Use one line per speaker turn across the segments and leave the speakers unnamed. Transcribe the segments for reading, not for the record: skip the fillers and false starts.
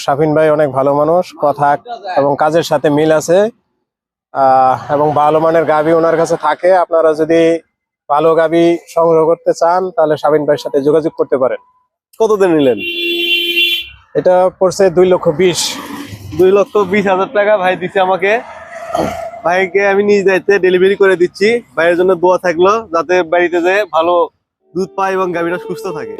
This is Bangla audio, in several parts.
শাফিন ভাই অনেক ভালো মানুষ, কথা এবং কাজের সাথে মিল আছে। এবং ভালো মানের গাভী ওনার কাছে থাকে। আপনারা যদি ভালো গাভী সংগ্রহ করতে চান তাহলে শাফিন ভাইয়ের সাথে যোগাযোগ করতে পারেন।
কতদিন নিলেন?
এটা পড়ছে 2,20,000।
2,20,000 টাকা ভাই দিছে আমাকে। ভাইকে আমি নিজ দায়িত্বে ডেলিভারি করে দিচ্ছি। ভাইয়ের জন্য দোয়া থাকলো যাতে বাড়িতে যে ভালো দুধ পায় এবং গাভীটা সুস্থ থাকে।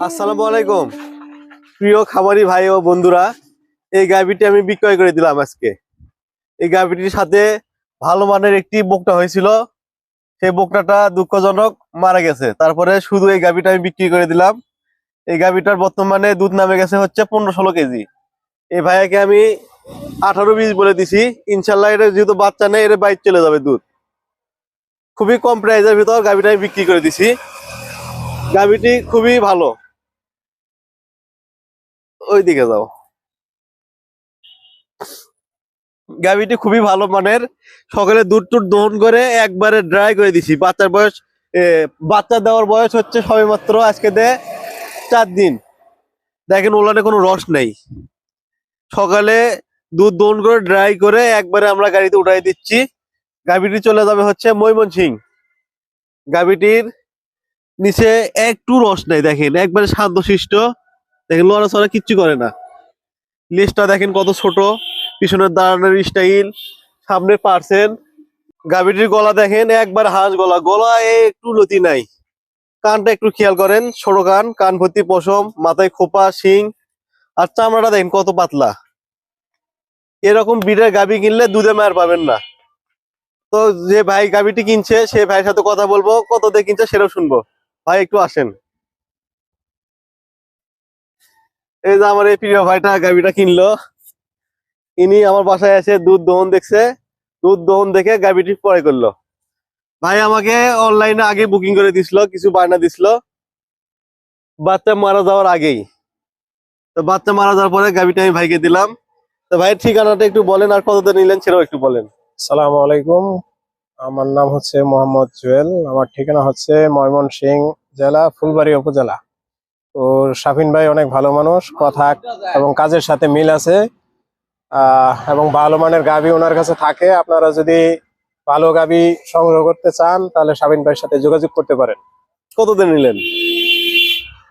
আসসালামু আলাইকুম প্রিয় খামারি ভাই ও বন্ধুরা, এই গাভীটি আমি বিক্রয় করে দিলাম আজকে। এই গাভীটির সাথে ভালো মানের একটি বকনা হয়েছিল, সেই বকনাটা দুঃখজনক মারা গেছে। তারপরে শুধু এই গাভীটা আমি বিক্রি করে দিলাম। এই গাভীটার বর্তমানে দুধ নামে গেছে হচ্ছে 15-16 কেজি। এই ভাইয়াকে আমি 18-20 বলে দিছি। ইনশাল্লাহ এটা যেহেতু বাচ্চা নেই, এটা বাইরে চলে যাবে দুধ। খুবই কম প্রাইসের ভিতর গাভীটা আমি বিক্রি করে দিছি। গাভীটি খুবই ভালো। ওই দিকে যাও। গাভীটি খুবই ভালো মানের। সকালে দুধ টুধ দহন করে একবারে ড্রাই করে দিছি। বাচ্চা দেওয়ার বয়স হচ্ছে সবে মাত্র আজকে 4 দিন। দেখেন ওলানে কোনো রস নেই। সকালে দুধ দহন করে ড্রাই করে একবারে আমরা গাড়িতে উঠাই দিচ্ছি। গাভীটি চলে যাবে হচ্ছে ময়মনসিং। গাভীটির নিচে একটু রস নেই, দেখেন একবারে শান্তশিষ্ট। দেখেন লড়াচড়া কিচ্ছু করে না। লেজটা দেখেন কত ছোট, পিছনের দাঁড়ানোর স্টাইল, সামনে পার্সেন। গাভীটির গলা দেখেন একবার হাঁস গলা, গলায় একটু লতি নাই। কানটা একটু খেয়াল করেন, ছোট কান, কান ভর্তি পশম, মাথায় খোপা, শিং, আর চামড়াটা দেখেন কত পাতলা। এরকম বিটের গাভী কিনলে দুধে মার পাবেন না। তো যে ভাই গাভীটি কিনছে সে ভাইয়ের সাথে কথা বলবো, কত দিয়ে কিনছে সেটাও শুনবো। ভাই একটু আসেন। এই যে আমার এই প্রিয় ভাইটা গাভীটা কিনলো। ইনি আমার বাসায় এসে দুধ দহন দেখছে, দুধ দহন দেখে গাভীটি ক্রয় করলো। ভাই আমাকে অনলাইনে আগে বুকিং করে দিছিল, কিছু বায়না দিছিল বাচ্চা মারা যাওয়ার আগেই। তো বাচ্চা মারা যাওয়ার পরে গাভীটা আমি ভাইকে দিলাম। তো ভাইয়ের ঠিকানাটা একটু বলেন, আর কতদিন নিলেন সেটাও একটু বলেন।
আসসালামু আলাইকুম, আমার নাম হচ্ছে মোহাম্মদ জুয়েল। আমার ঠিকানা হচ্ছে ময়মনসিংহ জেলা, ফুলবাড়ী উপজেলা। তো শাফিন ভাই অনেক ভালো মানুষ, কথা এবং কাজের সাথে মিল আছে। এবং ভালো মানের গাভী ওনার কাছে থাকে। আপনারা যদি ভালো গাভী সংগ্রহ করতে চান তাহলে শাফিন ভাইয়ের সাথে যোগাযোগ করতে পারেন।
কতদিন নিলেন?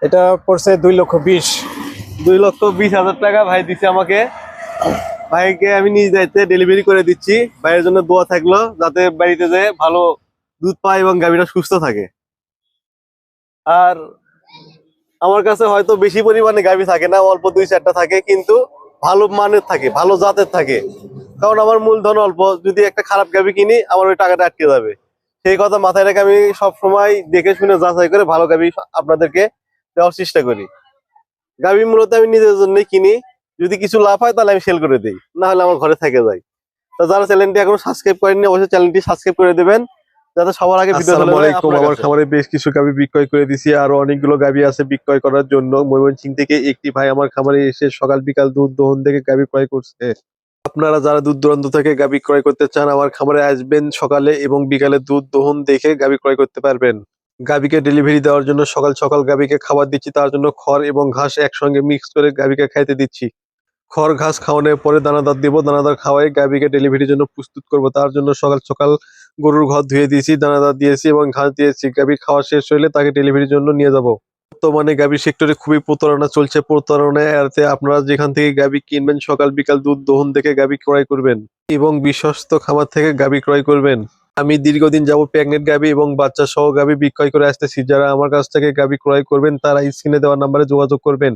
এটা পড়ছে 2,20,000।
2,20,000 টাকা ভাই দিছে আমাকে। ভাইকে আমি নিজ দায়িত্বে ডেলিভারি করে দিচ্ছি। ভাইয়ের জন্য দোয়া থাকলো যাতে বাড়িতে যে ভালো দুধ পায় এবং গাভীটা সুস্থ থাকে। আর আমার কাছে হয়তো বেশি পরিমাণে গাভী থাকে না, অল্প 2-4টা থাকে, কিন্তু ভালো মানের থাকে, ভালো জাতের থাকে। কারণ আমার মূলধন অল্প, যদি একটা খারাপ গাভী কিনি আমার ওই টাকাটা আটকে যাবে। সেই কথা মাথায় রেখে আমি সব সময় দেখে শুনে যাচাই করে ভালো গাভী আপনাদেরকে দেওয়ার চেষ্টা করি। গাভী মূলত আমি নিজের জন্যই কিনি। যদি কিছু লাভ হয় তাহলে আমি সেল করে দিই, না হলে আমার ঘরে থেকে যায়। তো যারা চ্যানেলটি এখনো সাবস্ক্রাইব করেননি অবশ্যই চ্যানেলটি সাবস্ক্রাইব করে দেবেন, যাতে সবার আগে ভিডিও চলে যায় আপনার
আমার
কাছে।
খামারে বেশ কিছু গাভী বিক্রয় করে দিছি, আরো অনেকগুলো গাভী আছে বিক্রয় করার জন্য। ময়মনসিংহ থেকে একটি ভাই আমার খামারে এসে সকাল বিকাল দুধ দহন থেকে গাভী ক্রয় করছে। আপনারা যারা দূর দূরান্ত থেকে গাভী ক্রয় করতে চান আমার খামারে আসবেন, সকালে এবং বিকালে দুধ দহন দেখে গাভী ক্রয় করতে পারবেন। গাভীকে ডেলিভারি দেওয়ার জন্য সকাল সকাল গাভীকে খাবার দিচ্ছি, তার জন্য খড় এবং ঘাস একসঙ্গে মিক্স করে গাভীকে খাইতে দিচ্ছি। খড় ঘাস খাওয়ানোর পরে দানাদার দেবো, দানাদার খাওয়াই গাভীকে ডেলিভারির জন্য প্রস্তুত করব। তার জন্য সকাল সকাল গরুর ঘর ধুয়ে দিয়েছি, দানাদার দিয়েছি এবং ঘাস দিয়েছি। গাভীর খাওয়া শেষ হলে তাকে ডেলিভারির জন্য নিয়ে যাব। বর্তমানে গাভী সেক্টরে খুবই প্রতারণা চলছে। প্রতারণা এড়াতে আপনারা যেখান থেকে গাভী কিনবেন সকাল বিকাল দুধ দহন থেকে গাভী ক্রয় করবেন এবং বিশ্বস্ত খামার থেকে গাভী ক্রয় করবেন। আমি দীর্ঘদিন যাবত প্রেগনেন্ট গাভী এবং বাচ্চা সহ গাভী বিক্রয় করে আসতেছি। যারা আমার কাছ থেকে গাভী ক্রয় করবেন তারা স্ক্রিনে দেওয়া নাম্বারে যোগাযোগ করবেন।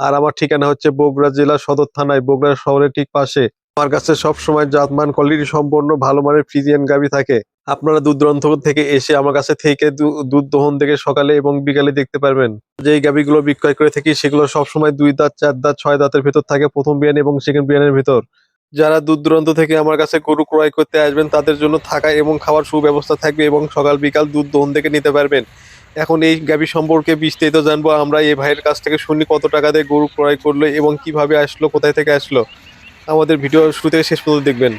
আর আমার ঠিকানা হচ্ছে বগুড়া জেলা সদর থানায়, বগুড়া শহরের ঠিক পাশে। আমার কাছে সব সময় জাতমান কোয়ালিটি সম্পন্ন ভালো মানের ফ্রিজিয়ান গাভী থাকে। আপনারা দূর দূরান্ত থেকে এসে আমার কাছে থেকে দুধ দহন থেকে সকালে এবং বিকালে দেখতে পারবেন। যেই গাভীগুলো বিক্রয় করে থাকি সেগুলো সবসময় 2 দাঁত 4 দাঁত 6 দাঁতের ভেতর থাকে, প্রথম বিয়ান এবং সেকেন্ড বিয়ানের ভেতর। যারা দূর দূরান্ত থেকে আমার কাছে গরু ক্রয় করতে আসবেন তাদের জন্য থাকা এবং খাওয়ার সুব্যবস্থা থাকবে এবং সকাল বিকাল দুধ দহন থেকে নিতে পারবেন। এখন এই গাভী সম্পর্কে বিস্তারিত জানবো আমরা এই ভাইয়ের কাছ থেকে, শুনি কত টাকা দিয়ে গরু ক্রয় করলো এবং কিভাবে আসলো, কোথায় থেকে আসলো। আমাদের ভিডিও শুরু থেকে শেষ পর্যন্ত দেখবেন।